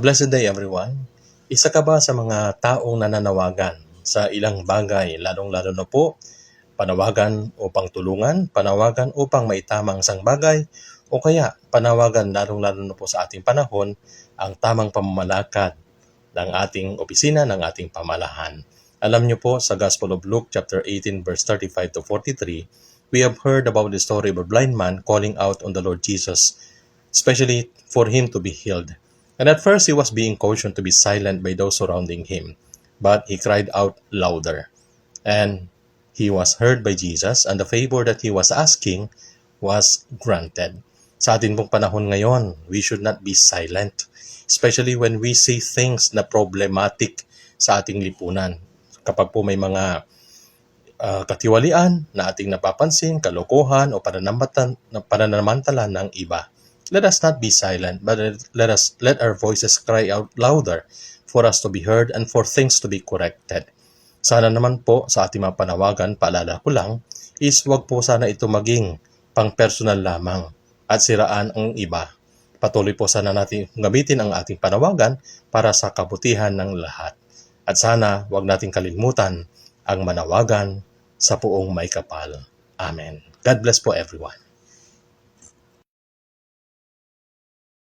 Blessed day everyone. Isa ka ba sa mga taong nananawagan sa ilang bagay, lalong-lalo na po panawagan upang tulungan, panawagan upang maitamang isang bagay, o kaya panawagan lalong-lalo na po sa ating panahon ang tamang pamamalakad ng ating opisina, ng ating pamalahan. Alam niyo po sa Gospel of Luke chapter 18 verse 35 to 43, we have heard about the story of a blind man calling out on the Lord Jesus, especially for him to be healed. And at first he was being cautioned to be silent by those surrounding him, but he cried out louder. And he was heard by Jesus, and the favor that he was asking was granted. Sa atin pong panahon ngayon, we should not be silent, especially when we see things na problematic sa ating lipunan. Kapag po may mga katiwalian na ating napapansin, kalokohan o pananamantala ng iba, let us not be silent, but let our voices cry out louder for us to be heard and for things to be corrected. Sana naman po sa ating mga panawagan, paalala ko lang, is wag po sana ito maging pang-personal lamang at siraan ang iba. Patuloy po sana natin gamitin ang ating panawagan para sa kabutihan ng lahat. At sana wag nating kalimutan ang manawagan sa Poong May Kapal. Amen. God bless po everyone.